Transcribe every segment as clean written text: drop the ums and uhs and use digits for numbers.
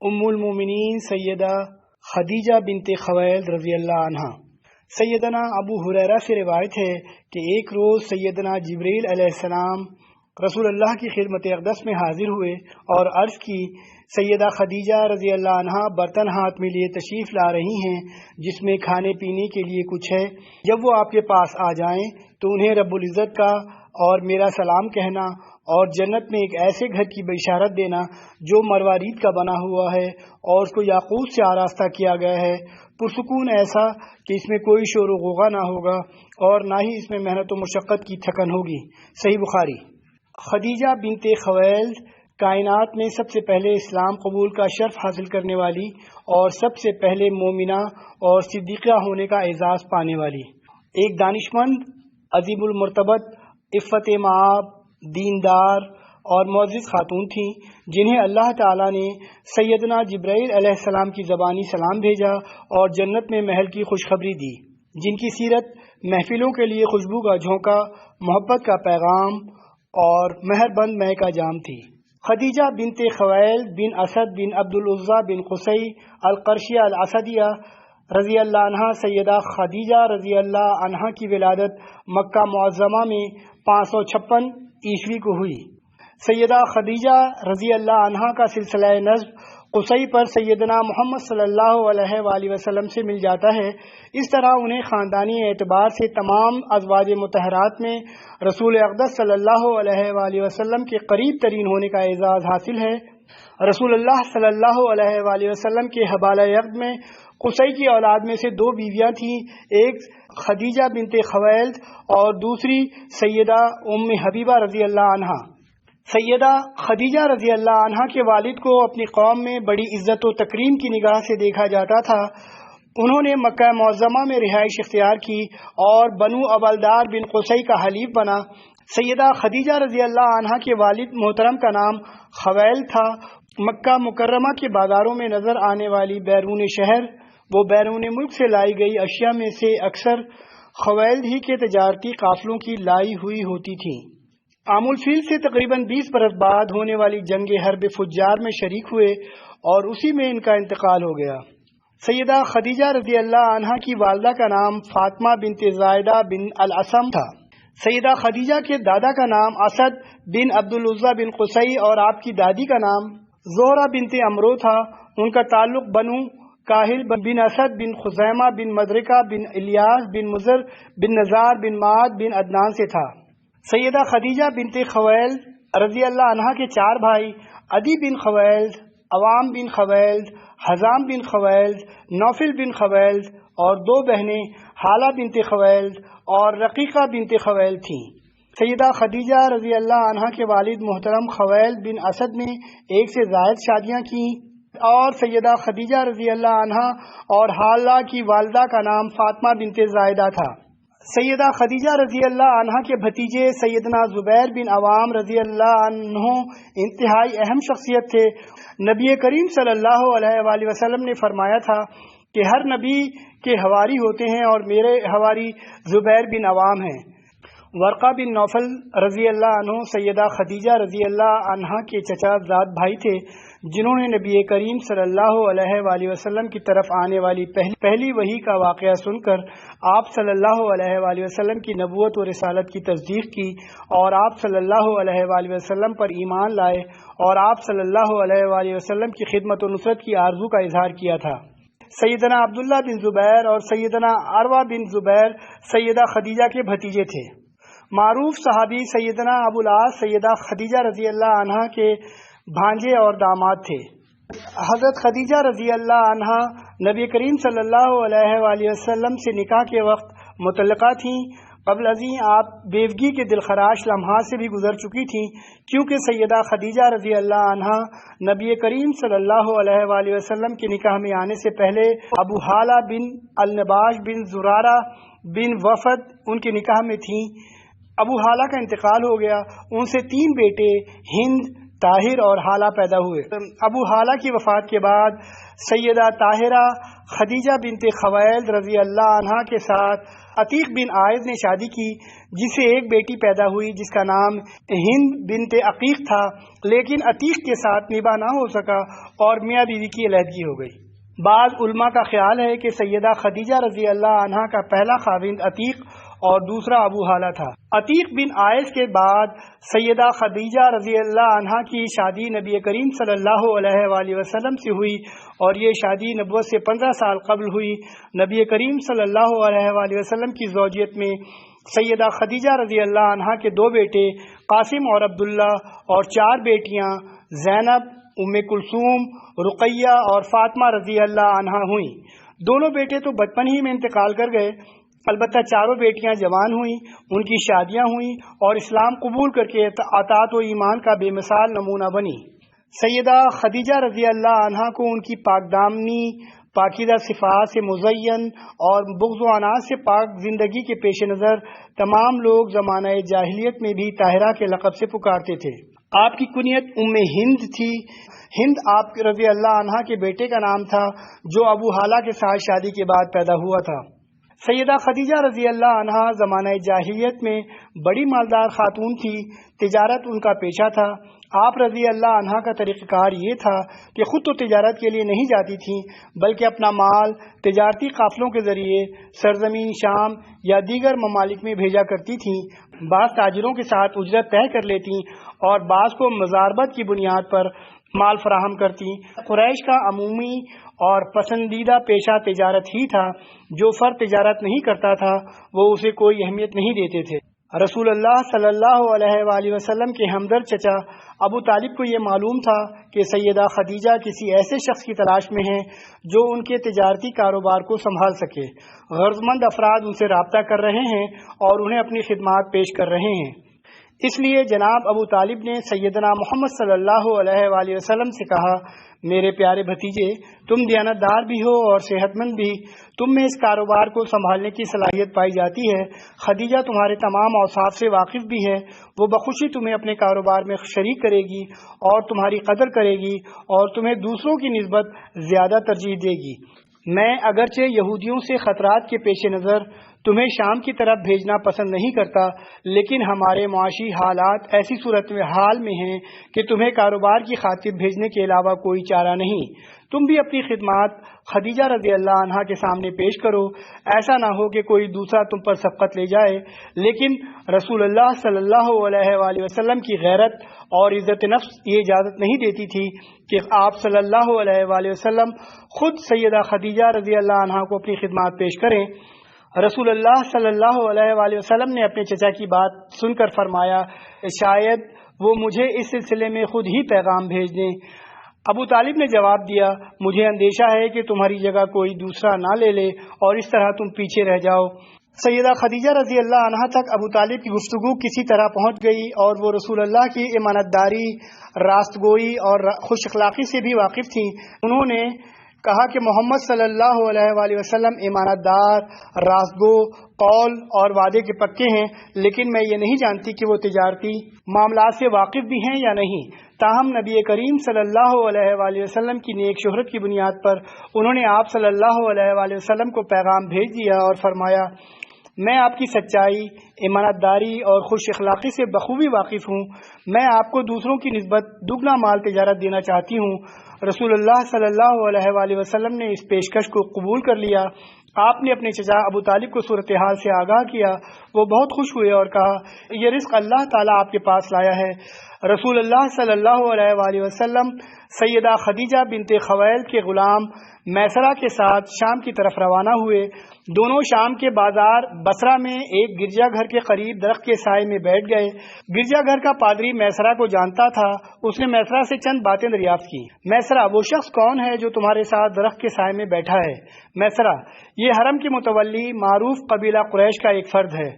ام المومنین سیدہ خدیجہ بنت خویلد رضی اللہ عنہا۔ سیدنا ابو ہریرہ سے روایت ہے کہ ایک روز سیدنا جبریل علیہ السلام رسول اللہ کی خدمت اقدس میں حاضر ہوئے اور عرض کی، سیدہ خدیجہ رضی اللہ عنہا برتن ہاتھ میں لیے تشریف لا رہی ہیں جس میں کھانے پینے کے لیے کچھ ہے۔ جب وہ آپ کے پاس آ جائیں تو انہیں رب العزت کا اور میرا سلام کہنا اور جنت میں ایک ایسے گھر کی بشارت دینا جو مروارید کا بنا ہوا ہے اور اس کو یاقوت سے آراستہ کیا گیا ہے، پرسکون ایسا کہ اس میں کوئی شور و غوغا نہ ہوگا اور نہ ہی اس میں محنت و مشقت کی تھکن ہوگی۔ صحیح بخاری۔ خدیجہ بنت خویلد کائنات میں سب سے پہلے اسلام قبول کا شرف حاصل کرنے والی اور سب سے پہلے مومنہ اور صدیقہ ہونے کا اعزاز پانے والی ایک دانشمند، عظیم المرتبت، عفت مآب، دیندار اور معزز خاتون تھیں، جنہیں اللہ تعالیٰ نے سیدنا جبرائیل علیہ السلام کی زبانی سلام بھیجا اور جنت میں محل کی خوشخبری دی، جن کی سیرت محفلوں کے لیے خوشبو کا جھونکا، محبت کا پیغام اور مہر بند مہ کا جام تھی۔ خدیجہ بنت خویلد بن اسد بن عبد العزیٰ بن قصی القرشیہ الاسدیہ رضی اللہ عنہا سیدہ خدیجہ رضی اللہ عنہا کی ولادت مکہ معظمہ میں 556 عیسوی کو ہوئی۔ سیدہ خدیجہ رضی اللہ عنہا کا سلسلہ نسب قصی پر سیدنا محمد صلی اللہ علیہ وآلہ وسلم سے مل جاتا ہے۔ اس طرح انہیں خاندانی اعتبار سے تمام ازواج مطہرات میں رسول اقدس صلی اللہ علیہ وآلہ وسلم کے قریب ترین ہونے کا اعزاز حاصل ہے۔ رسول اللہ صلی اللہ علیہ وآلہ وسلم کے حبالہ عقد میں قصی کی اولاد میں سے 2 بیویاں تھیں، ایک خدیجہ بنت خویلد اور دوسری سیدہ ام حبیبہ رضی اللہ عنہا۔ سیدہ خدیجہ رضی اللہ عنہا کے والد کو اپنی قوم میں بڑی عزت و تکریم کی نگاہ سے دیکھا جاتا تھا۔ انہوں نے مکہ معظمہ میں رہائش اختیار کی اور بنو ابلدار بن قصی کا حلیف بنا۔ سیدہ خدیجہ رضی اللہ عنہا کے والد محترم کا نام خویلد تھا۔ مکہ مکرمہ کے بازاروں میں نظر آنے والی بیرون شہر وہ بیرون ملک سے لائی گئی اشیاء میں سے اکثر خویلد ہی کے تجارتی قافلوں کی لائی ہوئی ہوتی تھیں۔ عام الفیل سے تقریباً 20 برس بعد ہونے والی جنگ حرب فجار میں شریک ہوئے اور اسی میں ان کا انتقال ہو گیا۔ سیدہ خدیجہ رضی اللہ عنہا کی والدہ کا نام فاطمہ بنت زائدہ بن الاسم تھا۔ سیدہ خدیجہ کے دادا کا نام اسد بن عبد العزیٰ بن قصی اور آپ کی دادی کا نام زہرہ بنت عمرو تھا۔ ان کا تعلق بنو کاہل بن اسد بن خزیمہ بن مدرکہ بن الیاس بن مضر بن نزار بن معد بن عدنان سے تھا۔ سیدہ خدیجہ بنت خویلد رضی اللہ عنہا کے 4 بھائی عدی بن خویلد، عوام بن خویلد، حزام بن خویلد، نوفل بن خویلد اور 2 بہنیں حالہ بنت خویلد اور رقیقہ بنت خویلد تھیں۔ سیدہ خدیجہ رضی اللہ عنہا کے والد محترم خویلد بن اسد نے 1 سے زائد شادیاں کیں اور سیدہ خدیجہ رضی اللہ عنہا اور حالہ کی والدہ کا نام فاطمہ بنت زائدہ تھا۔ سیدہ خدیجہ رضی اللہ عنہا کے بھتیجے سیدنا زبیر بن عوام رضی اللہ عنہ انتہائی اہم شخصیت تھے۔ نبی کریم صلی اللہ علیہ وآلہ وسلم نے فرمایا تھا کہ ہر نبی کے حواری ہوتے ہیں اور میرے حواری زبیر بن عوام ہیں۔ ورقہ بن نوفل رضی اللہ عنہ سیدہ خدیجہ رضی اللہ عنہا کے چچا زاد بھائی تھے، جنہوں نے نبی کریم صلی اللہ علیہ وآلہ وسلم کی طرف آنے والی پہلی وحی کا واقعہ سن کر آپ صلی اللہ علیہ وآلہ وسلم کی نبوت و رسالت کی تصدیق کی اور آپ صلی اللہ علیہ وآلہ وسلم پر ایمان لائے اور آپ صلی اللہ علیہ وآلہ وسلم کی خدمت و نصرت کی آرزو کا اظہار کیا تھا۔ سیدنا عبداللہ بن زبیر اور سیدنا عروہ بن زبیر سیدہ خدیجہ کے بھتیجے تھے۔ معروف صحابی سیدنا ابو العاص سیدہ خدیجہ رضی اللہ عنہا کے بھانجے اور داماد تھے۔ حضرت خدیجہ رضی اللہ عنہا نبی کریم صلی اللہ علیہ وآلہ وسلم سے نکاح کے وقت مطلقہ تھیں۔ قبل ازیں آپ بیوگی کے دلخراش لمحات سے بھی گزر چکی تھیں، کیونکہ سیدہ خدیجہ رضی اللہ عنہا نبی کریم صلی اللہ علیہ وآلہ وسلم کے نکاح میں آنے سے پہلے ابو حالہ بن النباش بن زرارہ بن وفد ان کے نکاح میں تھیں۔ ابو حالہ کا انتقال ہو گیا۔ ان سے 3 بیٹے ہند، طاہر اور حالہ پیدا ہوئے۔ ابو حالہ کی وفات کے بعد سیدہ طاہرہ خدیجہ بنت خویلد رضی اللہ عنہا کے ساتھ عتیق بن عائض نے شادی کی، جس سے ایک بیٹی پیدا ہوئی جس کا نام ہند بنت عقیق تھا، لیکن عتیق کے ساتھ نباہ نہ ہو سکا اور میاں بیوی کی علیحدگی ہو گئی۔ بعض علماء کا خیال ہے کہ سیدہ خدیجہ رضی اللہ عنہا کا پہلا خاوند عتیق اور دوسرا ابو حالہ تھا۔ عتیق بن عائض کے بعد سیدہ خدیجہ رضی اللہ عنہا کی شادی نبی کریم صلی اللہ علیہ وآلہ وسلم سے ہوئی، اور یہ شادی نبوت سے 15 سال قبل ہوئی۔ نبی کریم صلی اللہ علیہ وآلہ وسلم کی زوجیت میں سیدہ خدیجہ رضی اللہ عنہا کے 2 بیٹے قاسم اور عبداللہ اور 4 بیٹیاں زینب، ام کلثوم، رقیہ اور فاطمہ رضی اللہ عنہا ہوئیں۔ دونوں بیٹے تو بچپن ہی میں انتقال کر گئے، البتہ چاروں بیٹیاں جوان ہوئیں، ان کی شادیاں ہوئیں اور اسلام قبول کر کے اطاعت و ایمان کا بے مثال نمونہ بنی۔ سیدہ خدیجہ رضی اللہ عنہا کو ان کی پاک دامنی، پاکیزہ صفات سے مزین اور بغض و عناد سے پاک زندگی کے پیش نظر تمام لوگ زمانہ جاہلیت میں بھی طاہرہ کے لقب سے پکارتے تھے۔ آپ کی کنیت ام ہند تھی۔ ہند آپ رضی اللہ عنہا کے بیٹے کا نام تھا جو ابو حالہ کے ساتھ شادی کے بعد پیدا ہوا تھا۔ سیدہ خدیجہ رضی اللہ عنہا زمانہ جاہلیت میں بڑی مالدار خاتون تھی، تجارت ان کا پیشہ تھا۔ آپ رضی اللہ عنہا کا طریقہ کار یہ تھا کہ خود تو تجارت کے لیے نہیں جاتی تھیں، بلکہ اپنا مال تجارتی قافلوں کے ذریعے سرزمین شام یا دیگر ممالک میں بھیجا کرتی تھیں۔ بعض تاجروں کے ساتھ اجرت طے کر لیتی اور بعض کو مزاربت کی بنیاد پر مال فراہم کرتی۔ قریش کا عمومی اور پسندیدہ پیشہ تجارت ہی تھا۔ جو فرد تجارت نہیں کرتا تھا وہ اسے کوئی اہمیت نہیں دیتے تھے۔ رسول اللہ صلی اللہ علیہ وآلہ وسلم کے ہمدرد چچا ابو طالب کو یہ معلوم تھا کہ سیدہ خدیجہ کسی ایسے شخص کی تلاش میں ہیں جو ان کے تجارتی کاروبار کو سنبھال سکے۔ غرضمند افراد ان سے رابطہ کر رہے ہیں اور انہیں اپنی خدمات پیش کر رہے ہیں۔ اس لیے جناب ابو طالب نے سیدنا محمد صلی اللہ علیہ وآلہ وسلم سے کہا، میرے پیارے بھتیجے، تم دیانتدار بھی ہو اور صحت مند بھی، تم میں اس کاروبار کو سنبھالنے کی صلاحیت پائی جاتی ہے۔ خدیجہ تمہارے تمام اوصاف سے واقف بھی ہے، وہ بخوشی تمہیں اپنے کاروبار میں شریک کرے گی اور تمہاری قدر کرے گی اور تمہیں دوسروں کی نسبت زیادہ ترجیح دے گی۔ میں اگرچہ یہودیوں سے خطرات کے پیش نظر تمہیں شام کی طرف بھیجنا پسند نہیں کرتا، لیکن ہمارے معاشی حالات ایسی صورتحال میں ہیں کہ تمہیں کاروبار کی خاطر بھیجنے کے علاوہ کوئی چارہ نہیں۔ تم بھی اپنی خدمات خدیجہ رضی اللہ عنہا کے سامنے پیش کرو، ایسا نہ ہو کہ کوئی دوسرا تم پر سبقت لے جائے۔ لیکن رسول اللہ صلی اللہ علیہ وآلہ وسلم کی غیرت اور عزت نفس یہ اجازت نہیں دیتی تھی کہ آپ صلی اللہ علیہ وآلہ وسلم خود سیدہ خدیجہ رضی اللہ عنہا کو اپنی خدمات پیش کریں۔ رسول اللہ صلی اللہ علیہ وآلہ وسلم نے اپنے چچا کی بات سن کر فرمایا، شاید وہ مجھے اس سلسلے میں خود ہی پیغام بھیج دیں۔ ابو طالب نے جواب دیا، مجھے اندیشہ ہے کہ تمہاری جگہ کوئی دوسرا نہ لے لے اور اس طرح تم پیچھے رہ جاؤ۔ سیدہ خدیجہ رضی اللہ عنہا تک ابو طالب کی گفتگو کسی طرح پہنچ گئی اور وہ رسول اللہ کی امانت داری، راست گوئی اور خوش اخلاقی سے بھی واقف تھیں۔ انہوں نے کہا کہ محمد صلی اللہ علیہ وآلہ وسلم امانت دار، راست گو، قول اور وعدے کے پکے ہیں، لیکن میں یہ نہیں جانتی کہ وہ تجارتی معاملات سے واقف بھی ہیں یا نہیں۔ تاہم نبی کریم صلی اللہ علیہ وآلہ وسلم کی نیک شہرت کی بنیاد پر انہوں نے آپ صلی اللہ علیہ وآلہ وسلم کو پیغام بھیج دیا اور فرمایا، میں آپ کی سچائی، امانت داری اور خوش اخلاقی سے بخوبی واقف ہوں۔ میں آپ کو دوسروں کی نسبت دگنا مال تجارت دینا چاہتی ہوں۔ رسول اللہ صلی اللہ علیہ وآلہ وسلم نے اس پیشکش کو قبول کر لیا۔ آپ نے اپنے چچا ابو طالب کو صورتحال سے آگاہ کیا۔ وہ بہت خوش ہوئے اور کہا، یہ رزق اللہ تعالیٰ آپ کے پاس لایا ہے۔ رسول اللہ صلی اللہ علیہ وآلہ وسلم سیدہ خدیجہ بنت خویلد کے غلام میسرہ کے ساتھ شام کی طرف روانہ ہوئے۔ دونوں شام کے بازار بصرہ میں ایک گرجا گھر کے قریب درخت کے سائے میں بیٹھ گئے۔ گرجا گھر کا پادری میسرہ کو جانتا تھا۔ اس نے میسرہ سے چند باتیں دریافت کی۔ میسرہ، وہ شخص کون ہے جو تمہارے ساتھ درخت کے سائے میں بیٹھا ہے؟ میسرہ، یہ حرم کے متولی معروف قبیلہ قریش کا ایک فرد ہے۔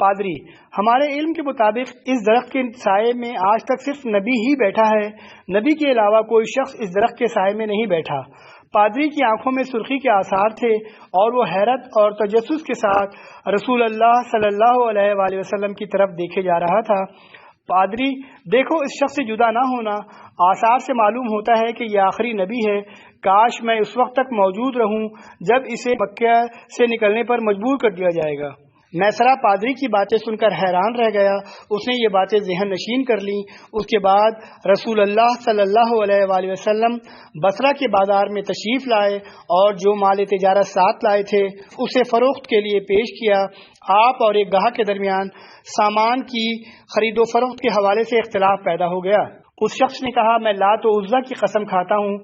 پادری، ہمارے علم کے مطابق اس درخت کے سائے میں آج تک صرف نبی ہی بیٹھا ہے، نبی کے علاوہ کوئی شخص اس درخت کے سائے میں نہیں بیٹھا۔ پادری کی آنکھوں میں سرخی کے آثار تھے اور وہ حیرت اور تجسس کے ساتھ رسول اللہ صلی اللہ علیہ وآلہ وسلم کی طرف دیکھے جا رہا تھا۔ پادری دیکھو اس شخص سے جدا نہ ہونا، آثار سے معلوم ہوتا ہے کہ یہ آخری نبی ہے، کاش میں اس وقت تک موجود رہوں جب اسے مکہ سے نکلنے پر مجبور کر دیا جائے گا۔ میسرہ پادری کی باتیں سن کر حیران رہ گیا، اس نے یہ باتیں ذہن نشین کر لیں۔ اس کے بعد رسول اللہ صلی اللہ علیہ وآلہ وسلم بصرہ کے بازار میں تشریف لائے اور جو مال تجارت ساتھ لائے تھے اسے فروخت کے لیے پیش کیا۔ آپ اور ایک گاہک کے درمیان سامان کی خرید و فروخت کے حوالے سے اختلاف پیدا ہو گیا۔ اس شخص نے کہا، میں لات و عزیٰ کی قسم کھاتا ہوں۔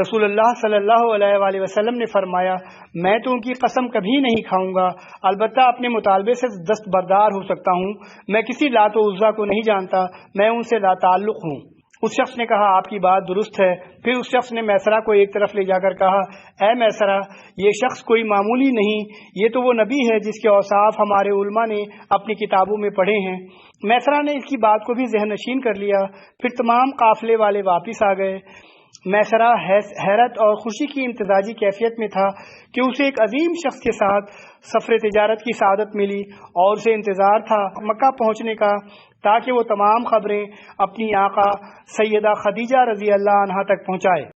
رسول اللہ صلی اللہ علیہ وآلہ وسلم نے فرمایا، میں تو ان کی قسم کبھی نہیں کھاؤں گا، البتہ اپنے مطالبے سے دستبردار ہو سکتا ہوں۔ میں کسی لات و عزیٰ کو نہیں جانتا، میں ان سے لا تعلق ہوں۔ اس شخص نے کہا، آپ کی بات درست ہے۔ پھر اس شخص نے میسرہ کو ایک طرف لے جا کر کہا، اے میسرہ، یہ شخص کوئی معمولی نہیں، یہ تو وہ نبی ہے جس کے اوصاف ہمارے علماء نے اپنی کتابوں میں پڑھے ہیں۔ میسرہ نے اس کی بات کو بھی ذہن نشین کر لیا۔ پھر تمام قافلے والے واپس آ گئے۔ میسرہ حیرت اور خوشی کی امتزاجی کیفیت میں تھا کہ اسے ایک عظیم شخص کے ساتھ سفر تجارت کی سعادت ملی اور اسے انتظار تھا مکہ پہنچنے کا تاکہ وہ تمام خبریں اپنی آقا سیدہ خدیجہ رضی اللہ عنہا تک پہنچائے۔